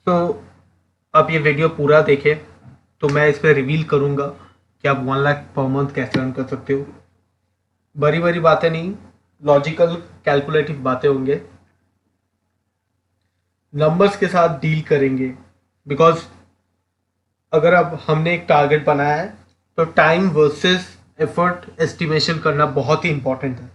तो आप ये वीडियो पूरा देखें तो मैं इस पर रिवील करूँगा कि आप 1 लाख पर मंथ कैसे अर्न कर सकते हो। बड़ी बड़ी बातें नहीं, लॉजिकल कैलकुलेटिव बातें होंगे, नंबर्स के साथ डील करेंगे। बिकॉज अगर अब हमने एक टारगेट बनाया है तो टाइम वर्सेस एफर्ट एस्टिमेशन करना बहुत ही इंपॉर्टेंट है।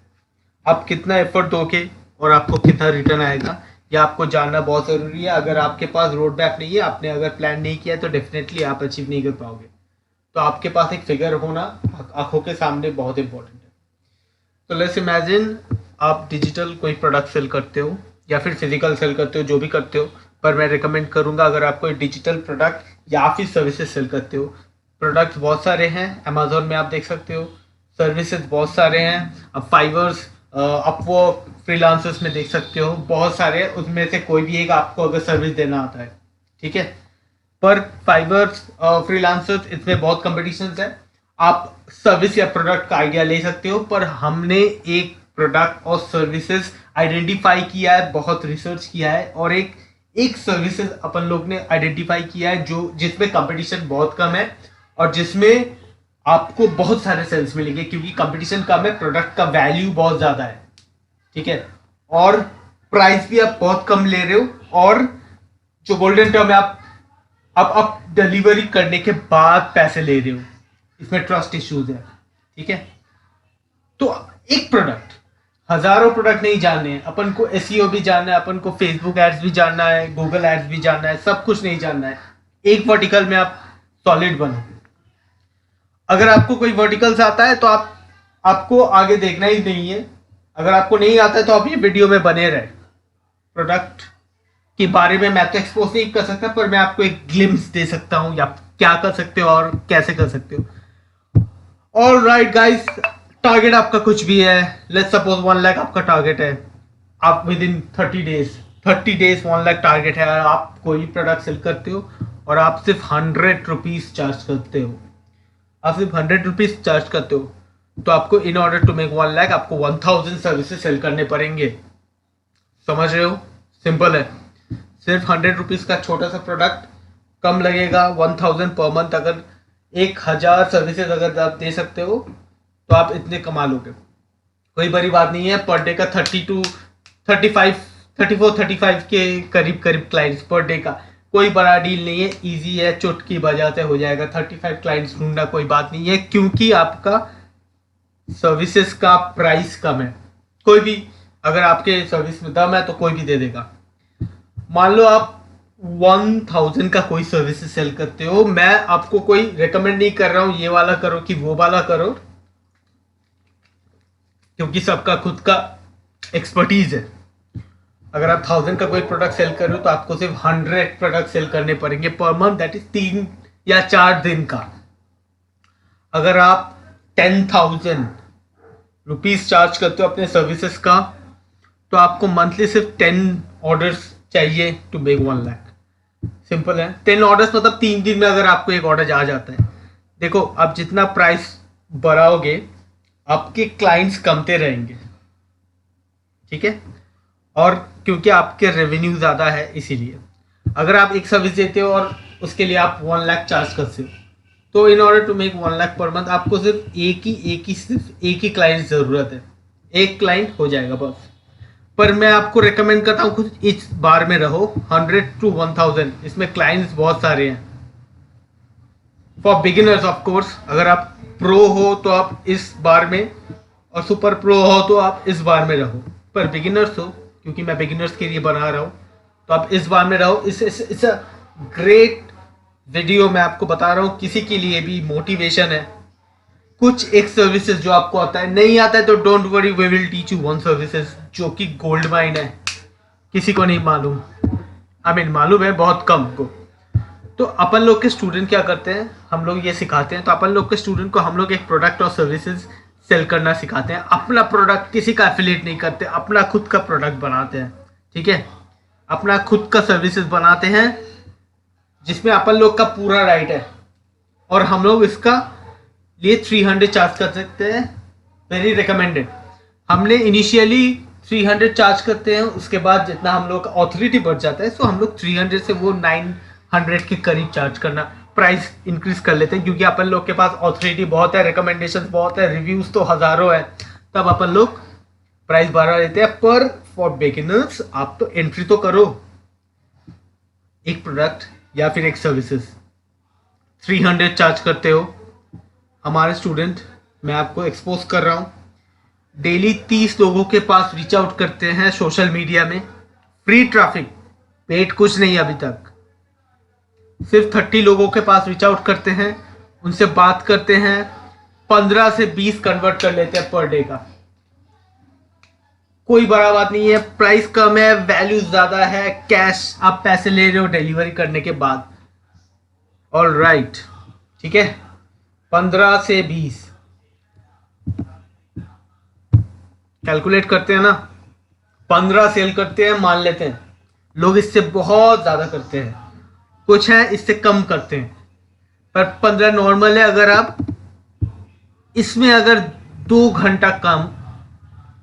आप कितना एफर्ट दोगे और आपको कितना रिटर्न आएगा, यह आपको जानना बहुत ज़रूरी है। अगर आपके पास रोड मैप नहीं है, आपने अगर प्लान नहीं किया है, तो डेफिनेटली आप अचीव नहीं कर पाओगे। तो आपके पास एक फिगर होना आंखों के सामने बहुत इंपॉर्टेंट है। तो लेट्स इमेजिन आप डिजिटल कोई प्रोडक्ट सेल करते हो या फिर फिजिकल सेल करते हो, जो भी करते हो। पर मैं रिकमेंड करूंगा, अगर आप कोई डिजिटल प्रोडक्ट या फिर सर्विसेज सेल करते हो, प्रोडक्ट्स बहुत सारे हैं अमेजोन में, आप देख सकते हो। सर्विसेज बहुत सारे हैं, अब फाइवर्स, अपवर्क, फ्रीलांसर्स में देख सकते हो, बहुत सारे। उसमें से कोई भी एक आपको अगर सर्विस देना आता है, ठीक है। पर फाइवर्स, फ्रीलांसर्स, इसमें बहुत कंपटीशन है। आप सर्विस या प्रोडक्ट का आइडिया ले सकते हो, पर हमने एक प्रोडक्ट और सर्विसेज आइडेंटिफाई किया है, बहुत रिसर्च किया है, और एक एक सर्विसेज अपन लोग ने आइडेंटिफाई किया है जो जिसमें कंपटीशन बहुत कम है और जिसमें आपको बहुत सारे सेल्स मिलेंगे, क्योंकि कंपटीशन कम है, प्रोडक्ट का वैल्यू बहुत ज्यादा है, ठीक है। और प्राइस भी आप बहुत कम ले रहे हो, और जो गोल्डन टर्म है, आप डिलीवरी करने के बाद पैसे ले रहे हो। इसमें ट्रस्ट इश्यूज है, ठीक है। तो एक प्रोडक्ट, हजारों प्रोडक्ट नहीं जानने हैं अपन को, एसईओ भी जानना है अपन को, फेसबुक एड्स भी जानना है, गूगल एड्स भी जानना है, सब कुछ नहीं जानना है। एक वर्टिकल में आप सॉलिड बनो। अगर आपको कोई वर्टिकल्स आता है तो आपको आगे देखना ही नहीं है। अगर आपको नहीं आता है तो आप ये वीडियो में बने रहे। प्रोडक्ट के बारे में मैं तो एक्सपोज नहीं कर सकता, पर मैं आपको एक ग्लिम्स दे सकता हूं या क्या कर सकते हो और कैसे कर सकते हो। ऑल राइट गाइस, टारगेट आपका कुछ भी है, लेट्स सपोज 1 लाख आपका टारगेट है। आप with in 30 days 1 lakh target है, आप कोई प्रोडक्ट सेल करते हो और आप सिर्फ 100 रुपीज चार्ज करते हो। आप सिर्फ 100 रुपीज चार्ज करते हो, तो आपको in order to make 1 lakh आपको 1000 सर्विसेज सेल करने पड़ेंगे। समझ रहे हो? सिंपल है। सिर्फ 100 रुपीज का छोटा सा प्रोडक्ट कम लगेगा, 1000 पर मंथ। अगर 1000 सर्विसेज अगर आप दे सकते हो तो आप इतने कमा लोगे। कोई बड़ी बात नहीं है। पर डे का 34-35 के करीब करीब क्लाइंट्स पर डे का कोई बड़ा डील नहीं है, इजी है, चुटकी बजाते हो जाएगा। 35 क्लाइंट्स ढूंढना कोई बात नहीं है, क्योंकि आपका सर्विसेज का प्राइस कम है। कोई भी अगर आपके सर्विस में दम है तो कोई भी दे देगा। मान लो आप 1000 का कोई सर्विसेज सेल करते हो, मैं आपको कोई रेकमेंड नहीं कर रहा हूं ये वाला करो कि वो वाला करो, क्योंकि सबका खुद का एक्सपर्टीज है। अगर आप 1000 का कोई प्रोडक्ट सेल कर रहे हो तो आपको सिर्फ 100 प्रोडक्ट सेल करने पड़ेंगे पर मंथ, दैट इज 3 या 4 दिन का। अगर आप 10,000 रुपीज चार्ज करते हो अपने सर्विसेज का, तो आपको मंथली सिर्फ 10 ऑर्डर्स चाहिए टू मेक 1 लाख। सिंपल है। 10 ऑर्डर्स मतलब 3 दिन में अगर आपको एक ऑर्डर आ जाता है। देखो, आप जितना प्राइस बढ़ाओगे आपके क्लाइंट्स कमते रहेंगे, ठीक है। और क्योंकि आपके रेवेन्यू ज़्यादा है, इसीलिए अगर आप एक सर्विस देते हो और उसके लिए आप 1 लाख चार्ज करते हो, तो in order to make 1 lakh per month आपको सिर्फ एक ही क्लाइंट ज़रूरत है। एक क्लाइंट हो जाएगा बस। पर मैं आपको रेकमेंड करता हूँ खुद इस बार में रहो, 100 to 1000। इसमें क्लाइंट्स बहुत सारे हैं। फॉर बिगिनर्स ऑफ कोर्स, अगर आप प्रो हो तो आप इस बार में, और सुपर प्रो हो तो आप इस बार में रहो। पर बिगिनर्स हो, क्योंकि मैं बिगिनर्स के लिए बना रहा हूँ, तो आप इस बार में रहो। इस ग्रेट वीडियो मैं आपको बता रहा हूँ, किसी के लिए भी मोटिवेशन है। कुछ एक सर्विसेज जो आपको आता है, नहीं आता है तो don't worry, we will teach you one services जो कि गोल्ड माइन है, किसी को नहीं मालूम। मालूम है बहुत कम को। तो अपन लोग के स्टूडेंट क्या करते हैं, हम लोग ये सिखाते हैं। तो अपन लोग के स्टूडेंट को हम लोग एक प्रोडक्ट और सर्विसेज सेल करना सिखाते हैं। अपना प्रोडक्ट किसी का एफिलिएट नहीं करते, अपना खुद का प्रोडक्ट बनाते हैं, ठीक है। अपना खुद का सर्विसेज बनाते हैं जिसमें अपन लोग का पूरा राइट है, और हम लोग इसका लिए 300 चार्ज कर सकते हैं। Very recommended. हमने इनिशियली 300 चार्ज करते हैं, उसके बाद जितना हम लोग का ऑथोरिटी बढ़ जाता है सो हम लोग 300 से वो 900 के करीब चार्ज करना प्राइस इंक्रीज कर लेते हैं, क्योंकि अपन लोग के पास ऑथोरिटी बहुत है, रिकमेंडेशन बहुत है, रिव्यूज तो हजारों है, तब अपन लोग प्राइस बढ़ा लेते हैं। पर फॉर बिगिनर्स आप तो एंट्री तो करो एक प्रोडक्ट या फिर एक सर्विसेज। 300 चार्ज करते हो, हमारे स्टूडेंट मैं आपको एक्सपोज कर रहा हूँ, डेली 30 लोगों के पास रीच आउट करते हैं सोशल मीडिया में, फ्री ट्रैफिक, पेड कुछ नहीं अभी तक, सिर्फ 30 लोगों के पास रीच आउट करते हैं, उनसे बात करते हैं, 15 से 20 कन्वर्ट कर लेते हैं पर डे का। कोई बड़ा बात नहीं है, प्राइस कम है, वैल्यू ज्यादा है, कैश आप पैसे ले रहे हो डिलीवरी करने के बाद। ऑल राइट, ठीक है, 15 से 20 कैलकुलेट करते हैं ना, 15 सेल करते हैं मान लेते हैं, लोग इससे बहुत ज्यादा करते हैं, कुछ है इससे कम करते हैं, पर 15 नॉर्मल है। अगर आप इसमें अगर 2 घंटा कम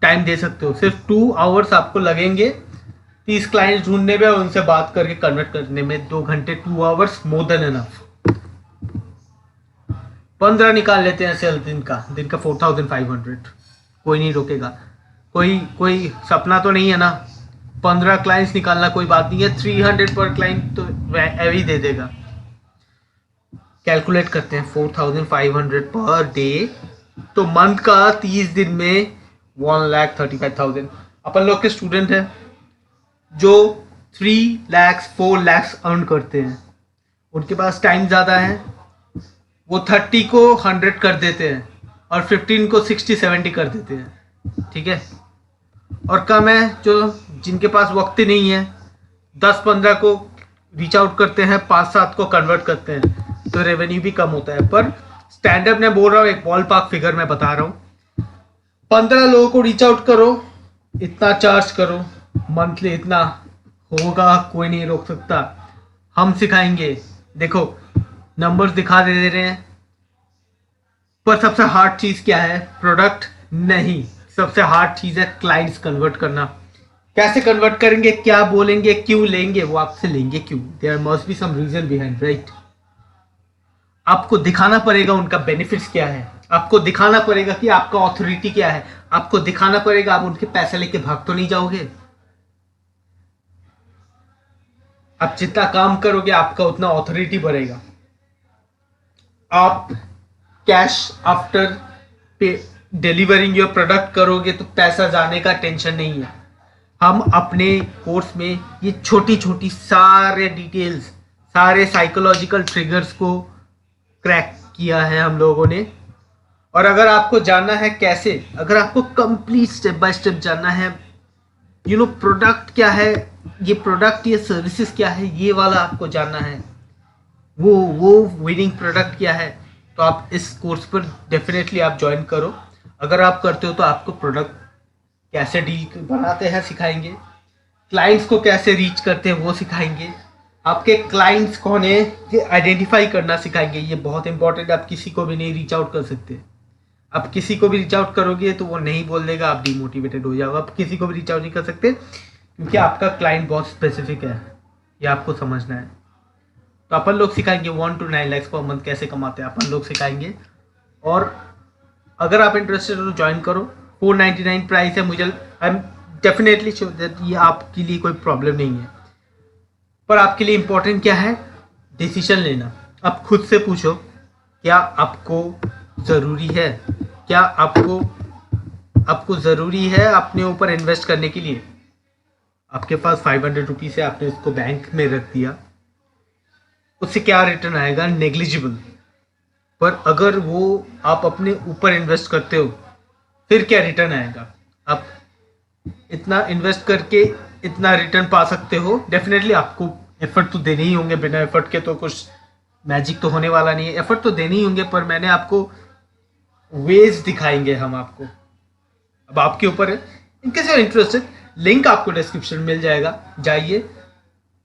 टाइम दे सकते हो, सिर्फ 2 आवर्स आपको लगेंगे 30 क्लाइंट्स ढूंढने में और उनसे बात करके कन्वर्ट करने में, 2 घंटे 2 आवर्स मोर देन एनफ। 15 निकाल लेते हैं सेल दिन का 4500, कोई नहीं रोकेगा, कोई सपना तो नहीं है ना, 15 क्लाइंट्स निकालना कोई बात नहीं है, 300 पर क्लाइंट तो एवरी दे देगा। कैलकुलेट करते हैं 4500 पर डे, तो मंथ का 30 दिन में 1,35,000। अपन लोग के स्टूडेंट हैं जो 3 लाख 4 लाख अर्न करते हैं, उनके पास टाइम ज़्यादा है, वो 30 को 100 कर देते हैं और 15 को 60-70 कर देते हैं, ठीक है। और कम है जो जिनके पास वक्त ही नहीं है, 10-15 को रीच आउट करते हैं, 5-7 को कन्वर्ट करते हैं, तो रेवेन्यू भी कम होता है। पर स्टैंडअप मैं बोल रहा हूँ, एक बॉल पार्क फिगर मैं बता रहा हूँ, 15 लोगों को रीच आउट करो, इतना चार्ज करो, मंथली इतना होगा, कोई नहीं रोक सकता, हम सिखाएंगे। देखो नंबर्स दिखा दे रहे हैं, पर सबसे हार्ड चीज क्या है? प्रोडक्ट नहीं, सबसे हार्ड चीज है क्लाइंट्स कन्वर्ट करना। कैसे कन्वर्ट करेंगे, क्या बोलेंगे, क्यों लेंगे, वो आपसे लेंगे क्यों? There must be some reason behind, right? आपको दिखाना पड़ेगा उनका बेनिफिट्स क्या है, आपको दिखाना पड़ेगा कि आपका ऑथोरिटी क्या है, आपको दिखाना पड़ेगा आप उनके पैसे लेके भाग तो नहीं जाओगे। आप जितना काम करोगे आपका उतना ऑथोरिटी बढ़ेगा। आप कैश आफ्टर पे डिलीवरिंग योर प्रोडक्ट करोगे तो पैसा जाने का टेंशन नहीं है। हम अपने कोर्स में ये छोटी छोटी सारे डिटेल्स, सारे साइकोलॉजिकल ट्रिगर्स को क्रैक किया है हम लोगों ने। और अगर आपको जानना है कैसे, अगर आपको कंप्लीट स्टेप बाय स्टेप जानना है, प्रोडक्ट क्या है, ये प्रोडक्ट ये सर्विसेज क्या है, ये वाला आपको जानना है, वो विनिंग प्रोडक्ट क्या है, तो आप इस कोर्स पर डेफिनेटली आप ज्वाइन करो। अगर आप करते हो तो आपको प्रोडक्ट कैसे डील बनाते हैं सिखाएंगे, क्लाइंट्स को कैसे रीच करते हैं वो सिखाएंगे, आपके क्लाइंट्स कौन है ये आइडेंटिफाई करना सिखाएंगे। ये बहुत इंपॉर्टेंट, आप किसी को भी नहीं रीच आउट कर सकते। आप किसी को भी रीच आउट करोगे तो वो नहीं बोल देगा, आप डिमोटिवेटेड हो जाओगे। आप किसी को भी रीच आउट नहीं कर सकते क्योंकि आपका क्लाइंट बहुत स्पेसिफिक है, ये आपको समझना है। तो अपन लोग सिखाएंगे 1 to 9 लाख पर मंथ कैसे कमाते हैं, अपन लोग सिखाएंगे। और अगर आप इंटरेस्टेड हो तो ज्वाइन करो। 499 प्राइस है, मुझे I am definitely sure that ये आपके लिए कोई प्रॉब्लम नहीं है। पर आपके लिए इंपॉर्टेंट क्या है? डिसीजन लेना। आप खुद से पूछो क्या आपको ज़रूरी है, क्या आपको ज़रूरी है अपने ऊपर इन्वेस्ट करने के लिए। आपके पास 500 रुपीज़ है, आपने उसको बैंक में रख दिया, उससे क्या रिटर्न आएगा? नेग्लिजिबल। पर अगर वो आप अपने ऊपर इन्वेस्ट करते हो फिर क्या रिटर्न आएगा? आप इतना इन्वेस्ट करके इतना रिटर्न पा सकते हो। डेफिनेटली आपको एफर्ट तो देने ही होंगे, बिना एफर्ट के तो कुछ मैजिक तो होने वाला नहीं है। एफर्ट तो देने ही होंगे, पर मैंने आपको वेज दिखाएंगे हम आपको, अब आपके ऊपर है। In case you are interested, link आपको डिस्क्रिप्शन में मिल जाएगा, जाइए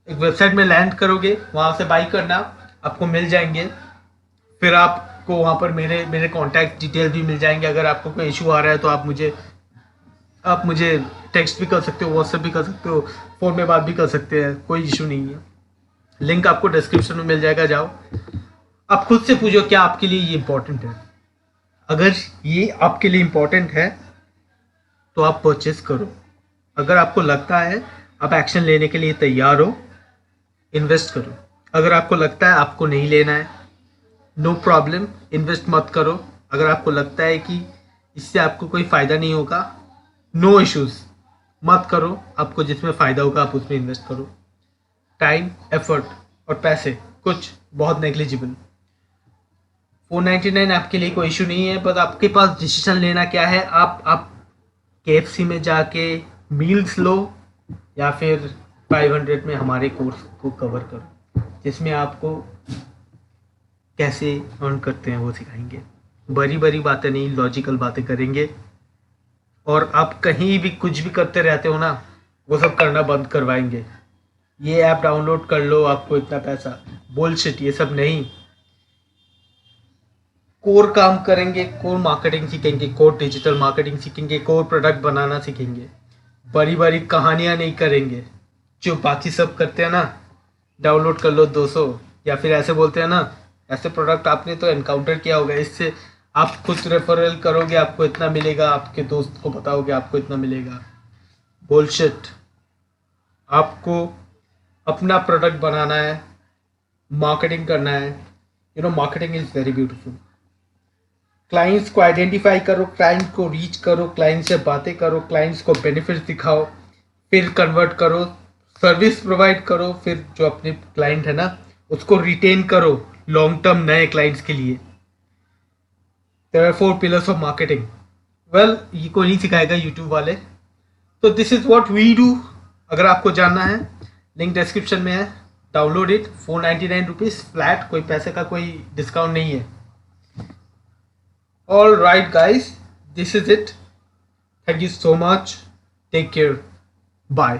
एक वेबसाइट में लैंड करोगे, वहाँ से बाई करना, आपको मिल जाएंगे। फिर आपको वहाँ पर मेरे कॉन्टैक्ट डिटेल भी मिल जाएंगे। अगर आपको कोई इशू आ रहा है तो आप मुझे आप मुझे टेक्स्ट भी कर सकते हो, व्हाट्सएप भी कर सकते हो, फ़ोन में बात भी कर सकते हैं, कोई इशू नहीं है। लिंक आपको डिस्क्रिप्शन में मिल जाएगा, जाओ आप खुद से पूछो क्या आपके लिए ये इम्पोर्टेंट है। अगर ये आपके लिए इम्पोर्टेंट है तो आप परचेस करो। अगर आपको लगता है आप एक्शन लेने के लिए तैयार हो, इन्वेस्ट करो। अगर आपको लगता है आपको नहीं लेना है, नो प्रॉब्लम, इन्वेस्ट मत करो। अगर आपको लगता है कि इससे आपको कोई फ़ायदा नहीं होगा, नो इश्यूज़, मत करो। आपको जिसमें फ़ायदा होगा आप उसमें इन्वेस्ट करो। टाइम, एफर्ट और पैसे कुछ बहुत नेग्लिजिबल। 499 आपके लिए कोई इशू नहीं है, बस आपके पास डिसीजन लेना क्या है। आप KFC में जाके मील्स लो या फिर 500 में हमारे कोर्स को कवर करो, जिसमें आपको कैसे अर्न करते हैं वो सिखाएंगे। बड़ी बड़ी बातें नहीं, लॉजिकल बातें करेंगे। और आप कहीं भी कुछ भी करते रहते हो ना, वो सब करना बंद करवाएंगे। ये ऐप डाउनलोड कर लो, आपको इतना पैसा, बुलशिट, ये सब नहीं। कोर काम करेंगे, कोर मार्केटिंग सीखेंगे, कोर डिजिटल मार्केटिंग सीखेंगे, कोर प्रोडक्ट बनाना सीखेंगे। बड़ी बड़ी कहानियां नहीं करेंगे जो बाकी सब करते हैं ना। डाउनलोड कर लो 200, या फिर ऐसे बोलते हैं ना, ऐसे प्रोडक्ट आपने तो एनकाउंटर किया होगा, इससे आप खुद रेफरल करोगे आपको इतना मिलेगा, आपके दोस्त को बताओगे आपको इतना मिलेगा। बुलशिट। आपको अपना प्रोडक्ट बनाना है, मार्केटिंग करना है। Marketing is very beautiful. Clients को आइडेंटिफाई करो, क्लाइंट को रीच करो, क्लाइंट से बातें करो, क्लाइंट्स को बेनिफिट्स दिखाओ, फिर कन्वर्ट करो, सर्विस प्रोवाइड करो, फिर जो अपने क्लाइंट है ना उसको रिटेन करो लॉन्ग टर्म नए क्लाइंट्स के लिए। There are 4 pillars of marketing. Well, ये कोई नहीं सिखाएगा यूट्यूब वाले, तो this is what we do. अगर आपको जानना है, लिंक डिस्क्रिप्शन में है, डाउनलोड इट। 499 रुपीज़ फ्लैट, कोई पैसे का कोई डिस्काउंट नहीं है। All right, guys, this is it. Thank you so much. Take care. Bye.